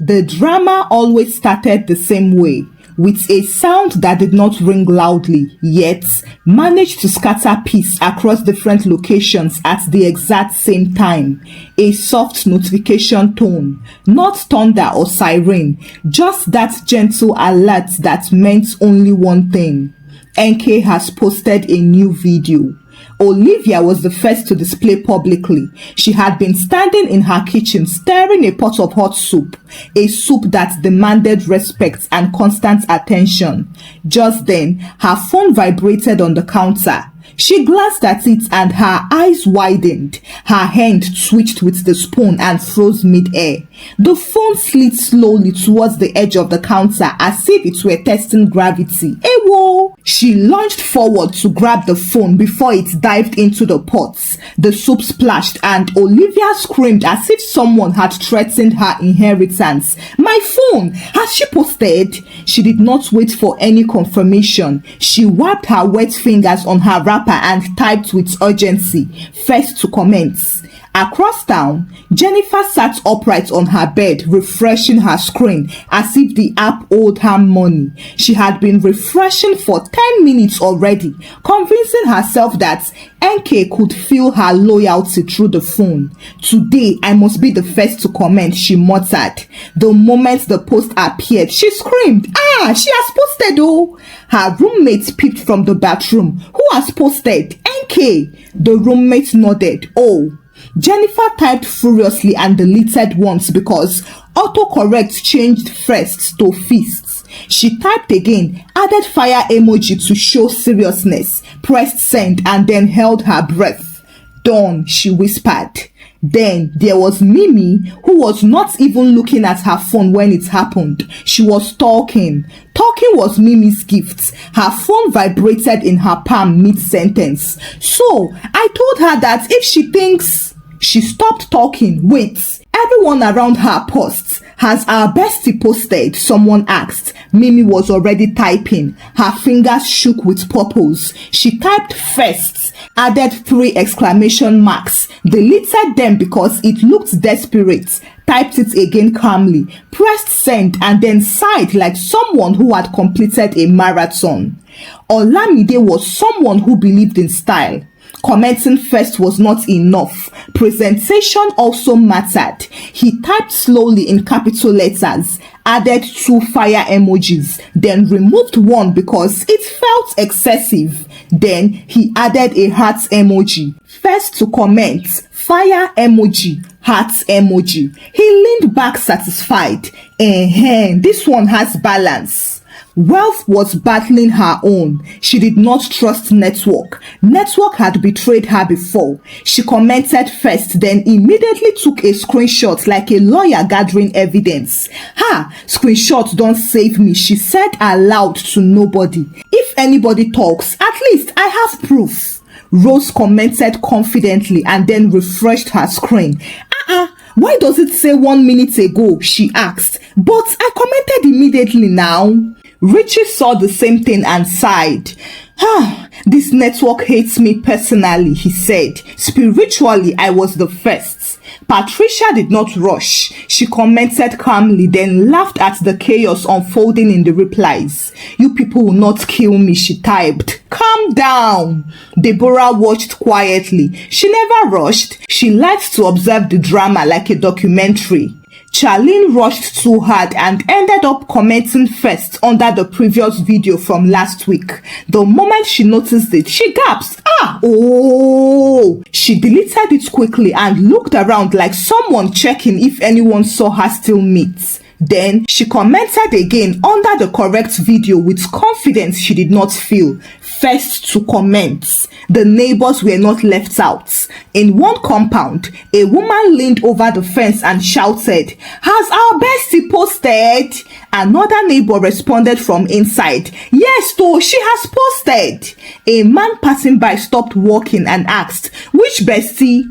The drama always started the same way, with a sound that did not ring loudly, yet managed to scatter peace across different locations at the exact same time. A soft notification tone, not thunder or siren, just that gentle alert that meant only one thing. Enkay has posted a new video. Olivia was the first to display publicly. She had been standing in her kitchen stirring a pot of hot soup, a soup that demanded respect and constant attention. Just then, her phone vibrated on the counter. She glanced at it and her eyes widened. Her hand twitched with the spoon and froze mid-air. The phone slid slowly towards the edge of the counter as if it were testing gravity. Ewo! She lunged forward to grab the phone before it dived into the pots. The soup splashed and Olivia screamed as if someone had threatened her inheritance. My phone! Has she posted? She did not wait for any confirmation. She wiped her wet fingers on her wrapper and typed with urgency, first to comments. Across town, Jennifer sat upright on her bed, refreshing her screen as if the app owed her money. She had been refreshing for 10 minutes already, convincing herself that Enkay could feel her loyalty through the phone. Today, I must be the first to comment, she muttered. The moment the post appeared, she screamed, "Ah, she has posted oh!" Her roommate peeped from the bathroom. Who has posted? Enkay. The roommate nodded. Oh. Jennifer typed furiously and deleted once because autocorrect changed first to fists. She typed again, added fire emoji to show seriousness, pressed send and then held her breath. Done, she whispered. Then there was Mimi, who was not even looking at her phone when it happened. She was talking. Talking was Mimi's gift. Her phone vibrated in her palm mid-sentence. So I told her that if she thinks... She stopped talking. Wait. Everyone around her paused. Has our bestie posted? Someone asked. Mimi was already typing. Her fingers shook with purpose. She typed first, added 3 exclamation marks, deleted them because it looked desperate, typed it again calmly, pressed send and then sighed like someone who had completed a marathon. Olamide was someone who believed in style. Commenting first was not enough. Presentation also mattered. He typed slowly in capital letters, added 2 fire emojis, then removed one because it felt excessive. Then he added a heart emoji. First to comment, fire emoji, heart emoji. He leaned back satisfied. This one has balance. Wealth was battling her own. She did not trust network. Network had betrayed her before. She commented first, then immediately took a screenshot like a lawyer gathering evidence. Screenshot don't save me, she said aloud to nobody. If anybody talks, at least I have proof. Rose commented confidently and then refreshed her screen. Why does it say 1 minute ago? She asked. But I commented immediately now. Richie saw the same thing and sighed. This network hates me personally, he said. Spiritually, I was the first. Patricia did not rush. She commented calmly, then laughed at the chaos unfolding in the replies. You people will not kill me, she typed. Calm down. Deborah watched quietly. She never rushed. She liked to observe the drama like a documentary. Charlene rushed too hard and ended up commenting first under the previous video from last week. The moment she noticed it, she gasped. She deleted it quickly and looked around like someone checking if anyone saw her steal meat. Then she commented again under the correct video with confidence she did not feel. First to comment. The neighbors were not left out. In one compound, a woman leaned over the fence and shouted, "Has our bestie posted?" Another neighbor responded from inside, "Yes, though, she has posted." A man passing by stopped walking and asked, "Which bestie?"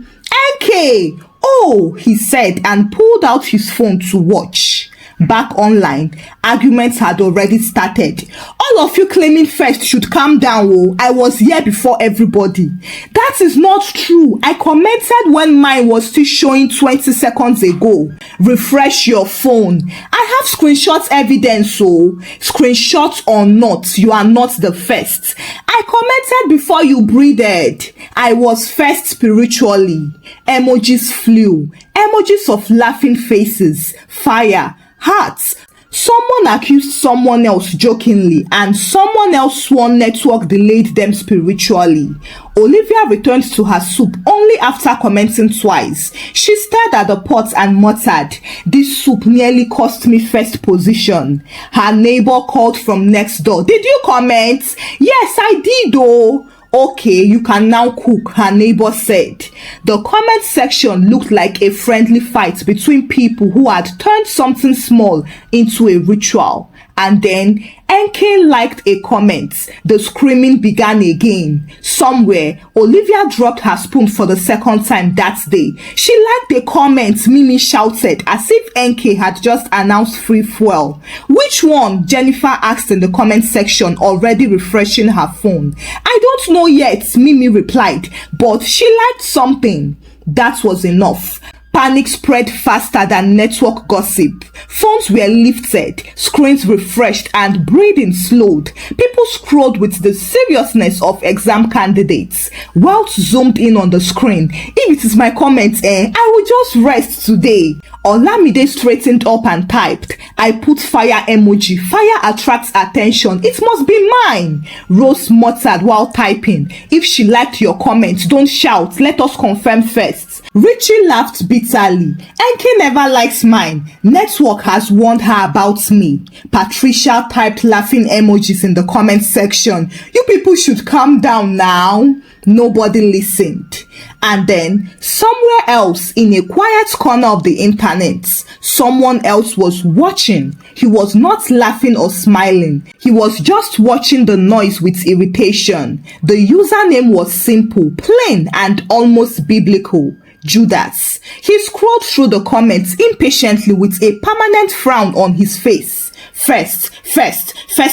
"Enkay." "Oh," he said and pulled out his phone to watch. Back online, arguments had already started. All of you claiming first should calm down. Oh, I was here before everybody. That is not true. I commented when mine was still showing 20 seconds ago. Refresh your phone. I have screenshots evidence, so screenshots or not, you are not the first. I commented before you breathed. I was first spiritually. Emojis flew. Emojis of laughing faces, fire, hearts. Someone accused someone else jokingly, and someone else swore network delayed them spiritually. Olivia returned to her soup only after commenting twice. She stared at the pot and muttered, "This soup nearly cost me first position." Her neighbor called from next door. "Did you comment?" "Yes, I did, oh." "Okay, you can now cook," her neighbor said. The comment section looked like a friendly fight between people who had turned something small into a ritual. And then Enkay liked a comment. The screaming began again. Somewhere, Olivia dropped her spoon for the second time that day. She liked a comment, Mimi shouted, as if Enkay had just announced free fuel. "Which one?" Jennifer asked in the comment section, already refreshing her phone. "I don't know yet," Mimi replied, but she liked something. That was enough. Panic spread faster than network gossip. Phones were lifted, screens refreshed, and breathing slowed. People scrolled with the seriousness of exam candidates. Wealth zoomed in on the screen. "If it is my comment, I will just rest today." Olamide straightened up and typed, "I put fire emoji. Fire attracts attention. It must be mine." Rose muttered while typing, "If she liked your comment, don't shout. Let us confirm first." Richie laughed bitterly. "Enkay never likes mine. Network has warned her about me." Patricia typed laughing emojis in the comment section. "You people should calm down now." Nobody listened. And then, somewhere else in a quiet corner of the internet, someone else was watching. He was not laughing or smiling. He was just watching the noise with irritation. The username was simple, plain, and almost biblical. Judas. He scrolled through the comments impatiently with a permanent frown on his face. First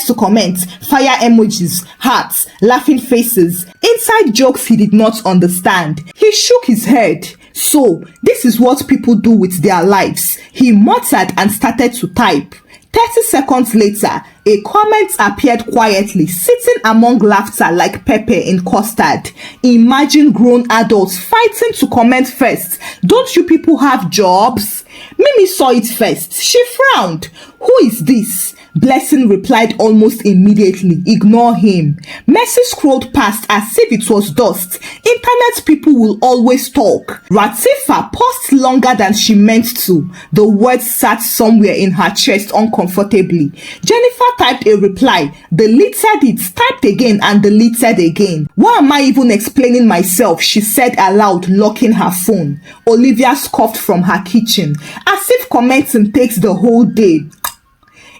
to comment, fire emojis, hearts, laughing faces, inside jokes he did not understand. He shook his head. "So, this is what people do with their lives," he muttered and started to type. 30 seconds later, a comment appeared quietly, sitting among laughter like pepper in custard. Imagine grown adults fighting to comment first. "Don't you people have jobs?" Mimi saw it first. She frowned. "Who is this?" Blessing replied almost immediately, "Ignore him." Mercy scrolled past as if it was dust. Internet people will always talk. Ratifa paused longer than she meant to. The words sat somewhere in her chest uncomfortably. Jennifer typed a reply, deleted it, typed again and deleted again. "Why am I even explaining myself?" she said aloud, locking her phone. Olivia scoffed from her kitchen, as if commenting takes the whole day.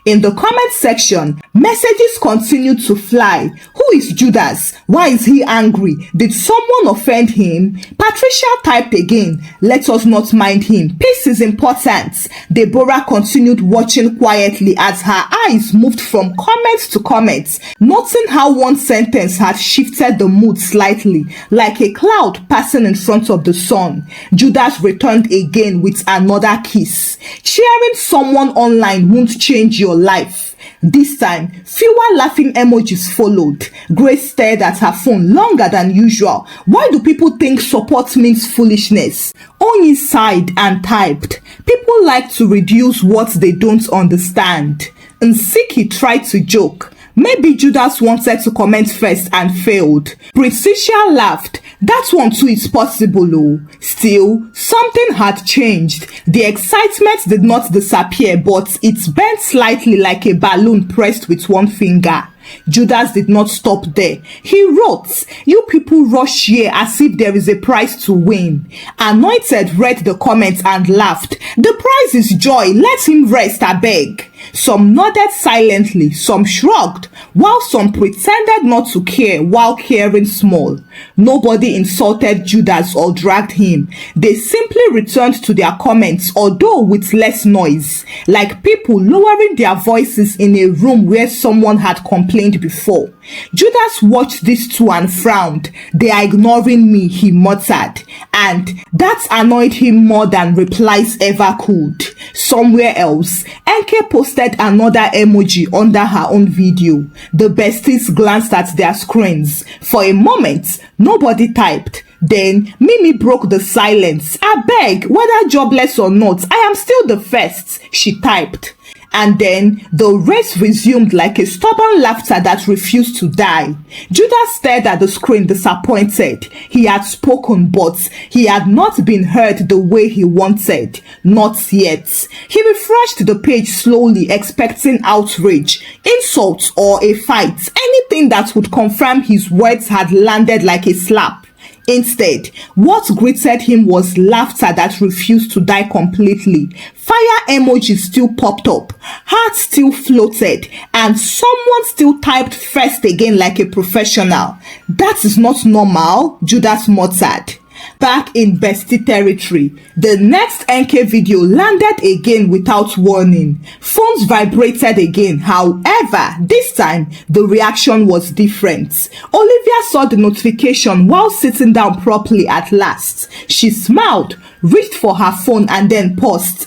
In the comment section, messages continued to fly. "Who is Judas? Why is he angry? Did someone offend him?" Patricia typed again, "Let us not mind him. Peace is important." Deborah continued watching quietly as her eyes moved from comments to comments, noting how one sentence had shifted the mood slightly, like a cloud passing in front of the sun. Judas returned again with another kiss. Cheering someone online won't change your life. This time, fewer laughing emojis followed. Grace stared at her phone longer than usual. Why do people think support means foolishness? Onyi sighed and typed, "People like to reduce what they don't understand." Nsiki tried to joke. Maybe Judas wanted to comment first and failed. Precicia laughed. That one too is possible, oh. Still, something had changed. The excitement did not disappear, but it bent slightly like a balloon pressed with one finger. Judas did not stop there. He wrote, "You people rush here as if there is a prize to win." Anointed read the comments and laughed. "The prize is joy. Let him rest, abeg." Some nodded silently, some shrugged, while some pretended not to care while caring small. Nobody insulted Judas or dragged him. They simply returned to their comments, although with less noise, like people lowering their voices in a room where someone had complained before. Judas watched these two and frowned. "They are ignoring me," he muttered, and that annoyed him more than replies ever could. Somewhere else, Enkay posted another emoji under her own video. The besties glanced at their screens. For a moment, nobody typed. Then Mimi broke the silence. "Abeg, whether jobless or not, I am still the first," she typed. And then the race resumed like a stubborn laughter that refused to die. Judas stared at the screen disappointed. He had spoken, but he had not been heard the way he wanted. Not yet. He refreshed the page slowly, expecting outrage, insults, or a fight. Anything that would confirm his words had landed like a slap. Instead, what greeted him was laughter that refused to die completely. Fire emojis still popped up, hearts still floated, and someone still typed first again like a professional. "That is not normal," Judas muttered. Back in bestie territory, the next Enkay video landed again without warning. Phones vibrated again. However, this time the reaction was different. Olivia saw the notification while sitting down properly at last. She smiled, reached for her phone, and then paused.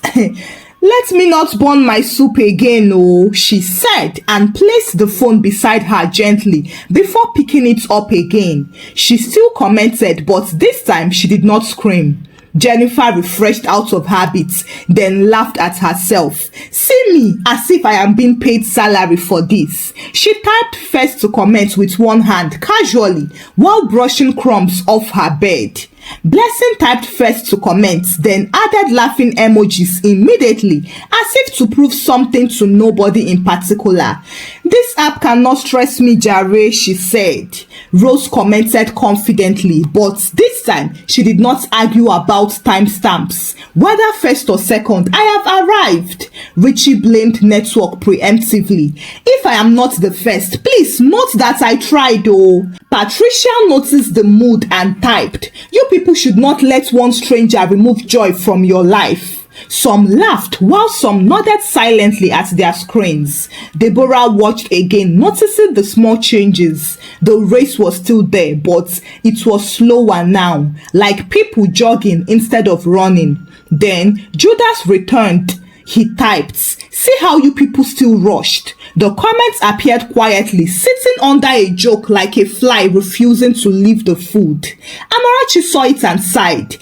"Let me not burn my soup again, oh," she said, and placed the phone beside her gently before picking it up again. She still commented, but this time she did not scream. Jennifer refreshed out of habit, then laughed at herself. "See me, as if I am being paid salary for this." She typed first to comment with one hand, casually, while brushing crumbs off her bed. Blessing typed first to comment, then added laughing emojis immediately, as if to prove something to nobody in particular. "This app cannot stress me, jare," she said. Rose commented confidently, but this time she did not argue about timestamps. "Whether first or second, I have arrived." Richie blamed network preemptively. "If I am not the first, please note that I tried, oh." Patricia noticed the mood and typed, "You people should not let one stranger remove joy from your life." Some laughed while some nodded silently at their screens. Deborah watched again, noticing the small changes. The race was still there, but it was slower now, like people jogging instead of running. Then Judas returned. He typed, "See how you people still rushed." The comments appeared quietly, sitting under a joke like a fly refusing to leave the food. Amarachi saw it and sighed.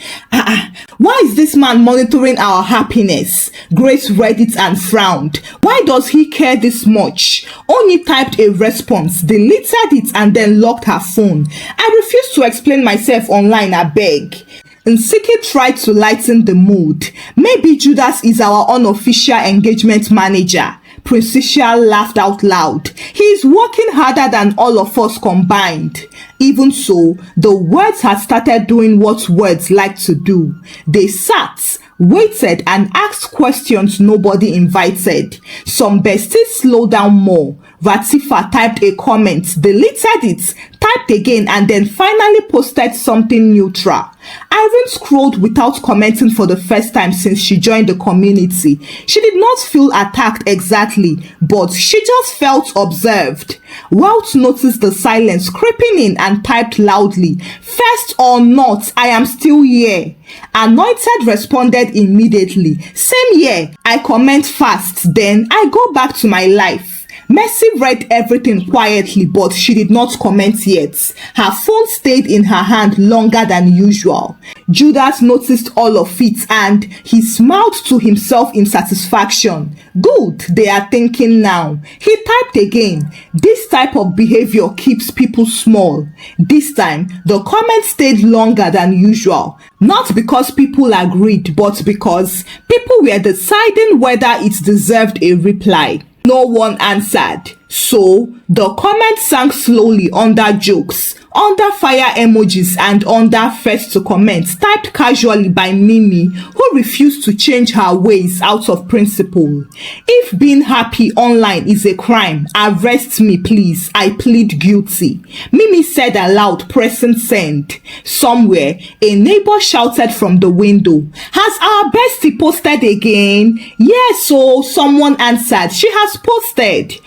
Why is this man monitoring our happiness?" Grace read it and frowned. "Why does he care this much?" Oni typed a response, deleted it, and then locked her phone. "I refuse to explain myself online, abeg." Nsiki tried to lighten the mood. "Maybe Judas is our unofficial engagement manager." Princessia laughed out loud. "He is working harder than all of us combined." Even so, the words had started doing what words like to do. They sat, waited, and asked questions nobody invited. Some besties slowed down more. Vatifa typed a comment, deleted it, typed again, and then finally posted something neutral. Irene scrolled without commenting for the first time since she joined the community. She did not feel attacked exactly, but she just felt observed. Walt noticed the silence creeping in and typed loudly, "First or not, I am still here." Anointed responded immediately, "Same here, I comment fast, then I go back to my life." Mercy read everything quietly, but she did not comment yet. Her phone stayed in her hand longer than usual. Judas noticed all of it and he smiled to himself in satisfaction. Good, they are thinking now. He typed again. This type of behavior keeps people small. This time, the comment stayed longer than usual. Not because people agreed, but because people were deciding whether it deserved a reply. No one answered. So, the comment sank slowly under jokes. Under fire emojis and under first to comment, typed casually by Mimi, who refused to change her ways out of principle. If being happy online is a crime, arrest me please, I plead guilty. Mimi said aloud, pressing send. Somewhere, a neighbor shouted from the window, has our bestie posted again? Yes, so someone answered, she has posted.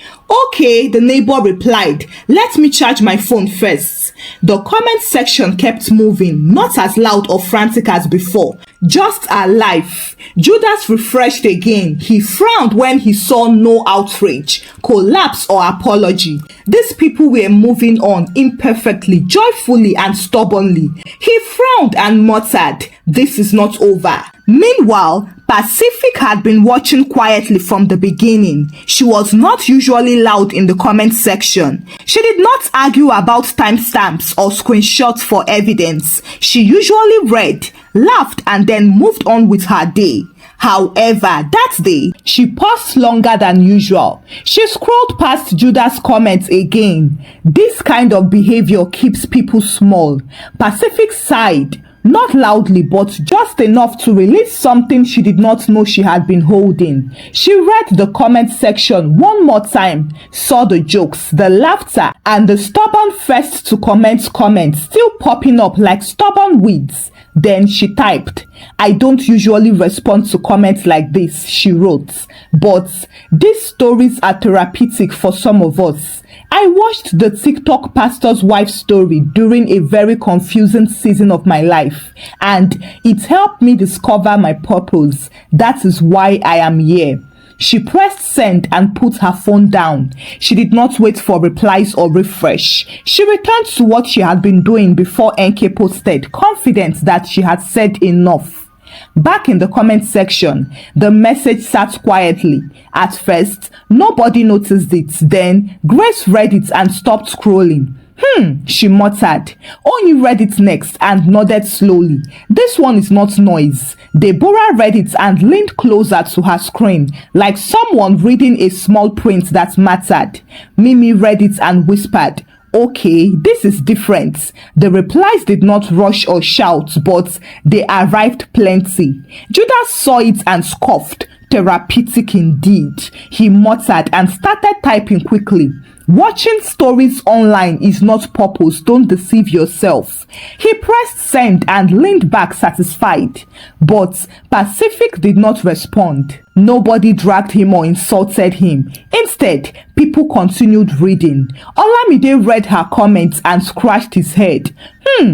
Okay, the neighbor replied, let me charge my phone first. The comment section kept moving, not as loud or frantic as before, just alive. Judas refreshed again. He frowned when he saw no outrage, collapse or apology. These people were moving on imperfectly, joyfully and stubbornly. He frowned and muttered, this is not over. Meanwhile, Pacific had been watching quietly from the beginning. She was not usually loud in the comment section. She did not argue about timestamps or screenshots for evidence. She usually read, laughed, and then moved on with her day. However, that day, she paused longer than usual. She scrolled past Judas' comments again. This kind of behavior keeps people small. Pacific sighed. Not loudly, but just enough to release something she did not know she had been holding. She read the comment section one more time, saw the jokes, the laughter, and the stubborn first to comment comments still popping up like stubborn weeds. Then she typed, I don't usually respond to comments like this, she wrote, but these stories are therapeutic for some of us. I watched the TikTok pastor's wife story during a very confusing season of my life, and it helped me discover my purpose. That is why I am here. She pressed send and put her phone down. She did not wait for replies or refresh. She returned to what she had been doing before Enkay posted, confident that she had said enough. Back in the comment section, the message sat quietly. At first, nobody noticed it. Then, Grace read it and stopped scrolling. She muttered. Oni read it next and nodded slowly. This one is not noise. Deborah read it and leaned closer to her screen, like someone reading a small print that mattered. Mimi read it and whispered, okay, this is different. The replies did not rush or shout, but they arrived plenty. Judas saw it and scoffed. Therapeutic indeed, he muttered and started typing quickly. Watching stories online is not purpose, don't deceive yourself. He pressed send and leaned back satisfied. But Pacific did not respond. Nobody dragged him or insulted him. Instead, people continued reading. Olamide read her comments and scratched his head.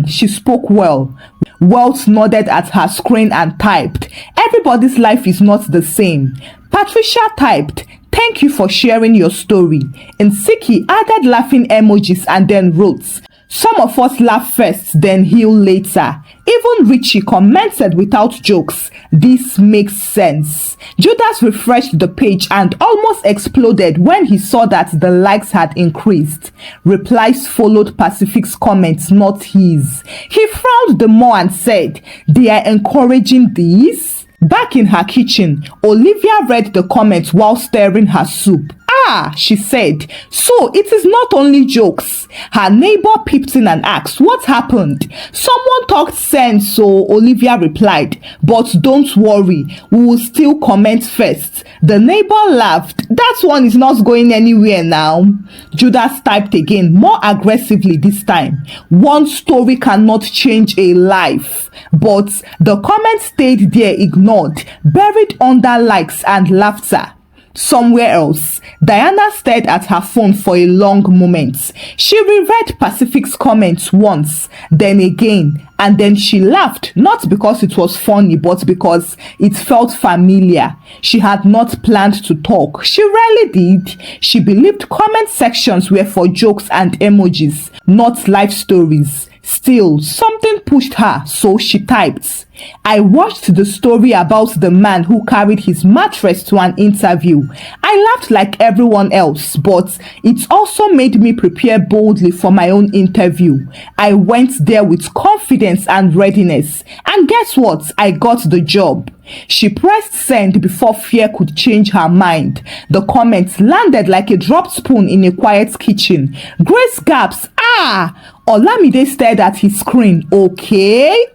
She spoke well. Wells nodded at her screen and typed, everybody's life is not the same. Patricia typed, thank you for sharing your story. Nsiki added laughing emojis and then wrote, some of us laugh first, then heal later. Even Richie commented without jokes. This makes sense. Judas refreshed the page and almost exploded when he saw that the likes had increased. Replies followed Pacific's comments, not his. He frowned the more and said, they are encouraging these? Back in her kitchen, Olivia read the comments while stirring her soup. Ah, she said, so it is not only jokes. Her neighbor peeped in and asked, what happened? Someone talked sense, so Olivia replied, but don't worry, we will still comment first. The neighbor laughed. That one is not going anywhere now. Judas typed again, more aggressively this time. One story cannot change a life. But the comment stayed there ignored, buried under likes and laughter. Somewhere else, Diana stared at her phone for a long moment. She reread Pacific's comments once, then again, and then she laughed, not because it was funny, but because it felt familiar. She had not planned to talk. She rarely did. She believed comment sections were for jokes and emojis, not life stories. Still, something pushed her, so she typed, I watched the story about the man who carried his mattress to an interview. I laughed like everyone else, but it also made me prepare boldly for my own interview. I went there with confidence and readiness, and guess what? I got the job. She pressed send before fear could change her mind. The comments landed like a dropped spoon in a quiet kitchen. Grace gasped, ah! Olamide stared at his screen. Okay.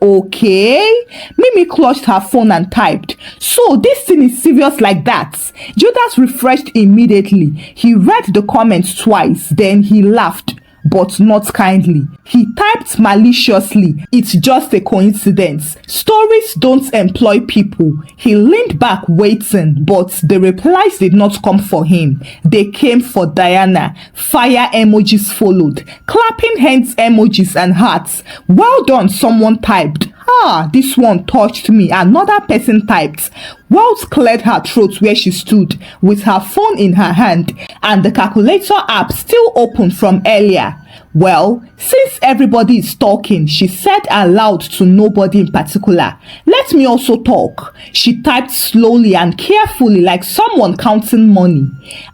Mimi clutched her phone and typed. So this thing is serious like that? Judas refreshed immediately. He read the comments twice, then he laughed, but not kindly. He typed maliciously, "It's just a coincidence. Stories don't employ people." He leaned back waiting, but the replies did not come for him. They came for Diana. Fire emojis followed. Clapping hands emojis and hearts. "Well done," someone typed. This one touched me." Another person typed. Wells cleared her throat where she stood with her phone in her hand and the calculator app still open from earlier. "Well, since everybody is talking," she said aloud to nobody in particular, "let me also talk." She typed slowly and carefully like someone counting money.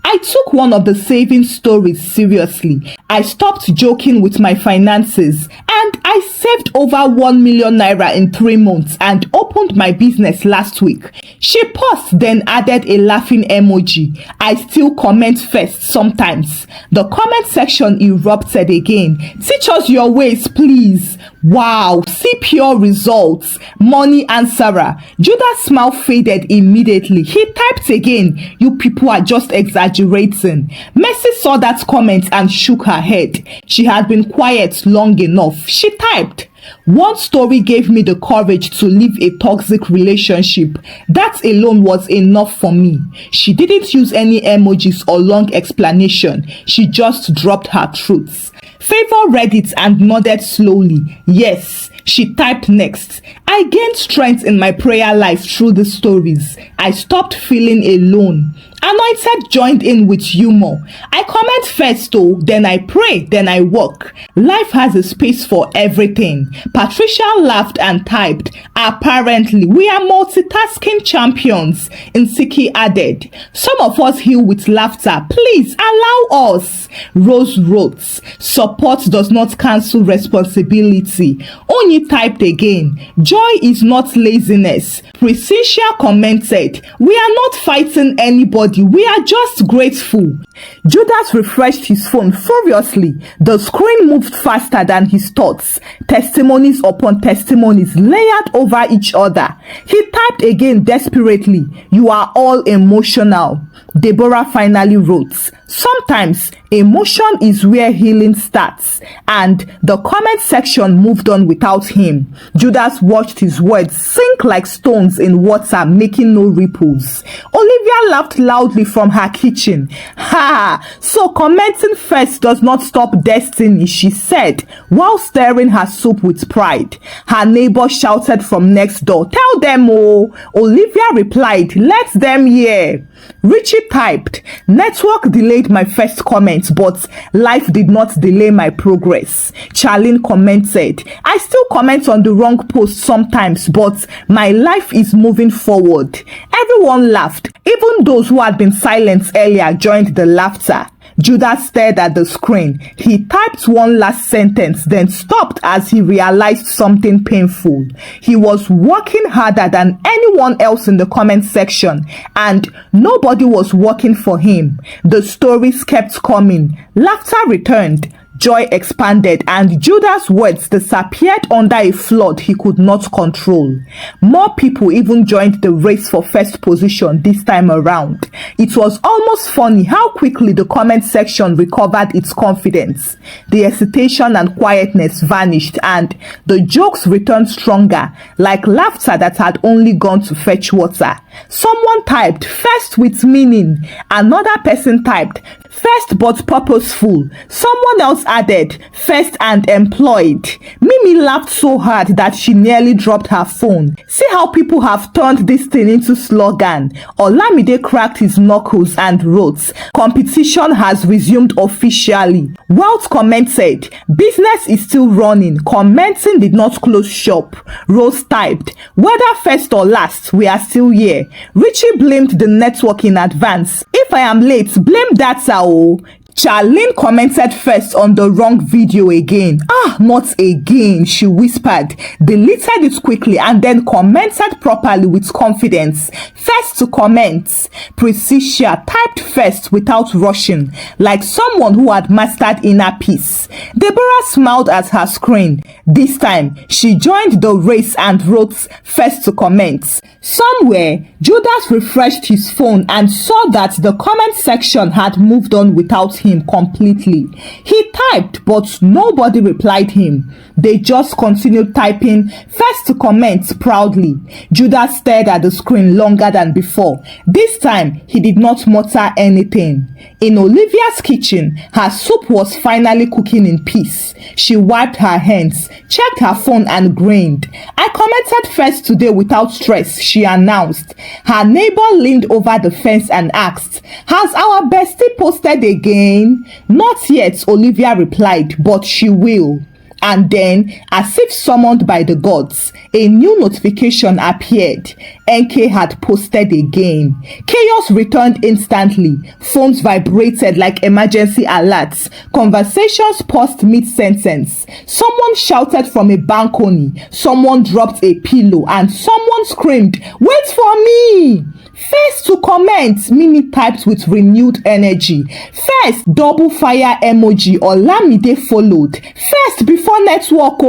"I took one of the saving stories seriously. I stopped joking with my finances and I saved over 1 million naira in 3 months and opened my business last week." She paused, then added a laughing emoji. "I still comment first sometimes." The comment section erupted again. "Teach us your ways, please." Wow, see pure results. Money answerer. Judah's smile faded immediately. He typed again. "You people are just exaggerating." Mercy saw that comment and shook her head. She had been quiet long enough. She typed, "One story gave me the courage to leave a toxic relationship. That alone was enough for me." She didn't use any emojis or long explanation. She just dropped her truths. Favor read it and nodded slowly. "Yes." She typed next. "I gained strength in my prayer life through the stories. I stopped feeling alone." Anointed joined in with humor. "I comment first though, then I pray, then I work. Life has a space for everything." Patricia laughed and typed, "Apparently, we are multitasking champions." Nsiki added, "Some of us heal with laughter. Please allow us." Rose wrote, "Support does not cancel responsibility." Onyi typed again, "Joy is not laziness." Precisia commented, "We are not fighting anybody. We are just grateful." Judas refreshed his phone furiously. The screen moved faster than his thoughts. Testimonies upon testimonies layered over each other. He typed again desperately, "You are all emotional." Deborah finally wrote, "Sometimes emotion is where healing starts." And the comment section moved on without him. Judas watched his words sink like stones in water, making no ripples. Olivia laughed loudly from her kitchen. So commenting first does not stop destiny," she said, while stirring her soup with pride. Her neighbor shouted from next door, "Tell them, oh." Olivia replied, "Let them hear." Richie typed, "Network delayed my first comment, but life did not delay my progress." Charlene commented, "I still comment on the wrong post sometimes, but my life is moving forward." Everyone laughed. Even those who had been silent earlier joined the laughter. Judas stared at the screen. He typed one last sentence, then stopped as he realized something painful. He was working harder than anyone else in the comment section, and nobody was working for him. The stories kept coming. Laughter returned. Joy expanded, and Judas' words disappeared under a flood he could not control. More people even joined the race for first position this time around. It was almost funny how quickly the comment section recovered its confidence. The hesitation and quietness vanished, and the jokes returned stronger, like laughter that had only gone to fetch water. Someone typed, "First with meaning." Another person typed, "First but purposeful." Someone else added, "First and employed." Mimi laughed so hard that she nearly dropped her phone. "See how people have turned this thing into slogan." Olamide cracked his knuckles and wrote, "Competition has resumed officially." Wealth commented, "Business is still running. Commenting did not close shop." Rose typed, "Whether first or last, we are still here." Richie blamed the network in advance. "If I am late, blame data." Charlene commented first on the wrong video again. Not again, she whispered, deleted it quickly and then commented properly with confidence. First to comment, Precisia typed first without rushing, like someone who had mastered inner peace. Deborah smiled at her screen. This time, she joined the race and wrote first to comment. Somewhere, Judas refreshed his phone and saw that the comment section had moved on without him completely. He typed, but nobody replied him. They just continued typing first to comment proudly. Judas stared at the screen longer than before. This time, he did not mutter anything. In Olivia's kitchen, her soup was finally cooking in peace. She wiped her hands, checked her phone and grinned. I commented first today without stress, she announced. Her neighbor leaned over the fence and asked, has our bestie posted again? Not yet, Olivia replied, but she will. And then, as if summoned by the gods, a new notification appeared. Enkay had posted again. Chaos returned instantly. Phones vibrated like emergency alerts. Conversations paused mid-sentence. Someone shouted from a balcony. Someone dropped a pillow and someone screamed, "Wait for me!" First to comment, Mimi typed with renewed energy. First, double fire emoji Olamide followed. First before network,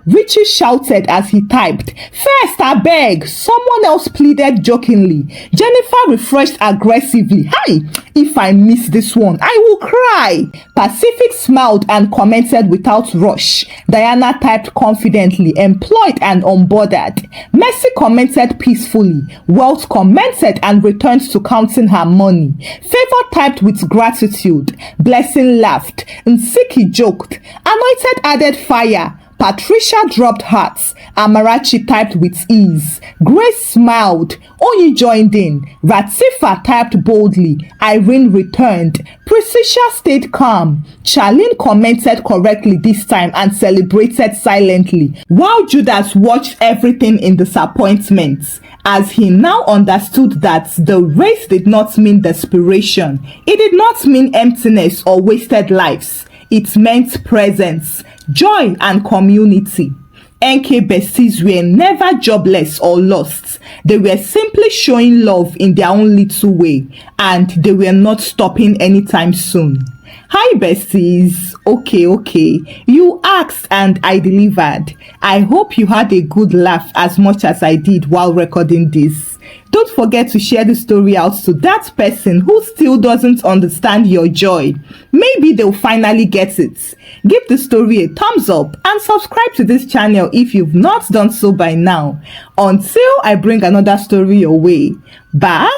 Richie shouted as he typed. First, I beg, someone else pleaded jokingly. Jennifer refreshed aggressively. Hi, if I miss this one, I will cry. Pacific smiled and commented without rush. Diana typed confidently, employed and unbothered. Mercy commented peacefully. Wealth commented and returned to counting her money. Favor typed with gratitude. Blessing laughed. Nsiki joked. Anointed added fire. Patricia dropped hearts. Amarachi typed with ease. Grace smiled. Oyi joined in. Ratifa typed boldly. Irene returned. Precisia stayed calm. Charlene commented correctly this time and celebrated silently, while Judas watched everything in disappointment, as he now understood that the race did not mean desperation. It did not mean emptiness or wasted lives. It meant presence, joy, and community. Enkay besties were never jobless or lost. They were simply showing love in their own little way, and they were not stopping anytime soon. Hi besties. Okay. You asked and I delivered. I hope you had a good laugh as much as I did while recording this. Don't forget to share the story out to that person who still doesn't understand your joy. Maybe they'll finally get it. Give the story a thumbs up and subscribe to this channel if you've not done so by now. Until I bring another story your way. Bye.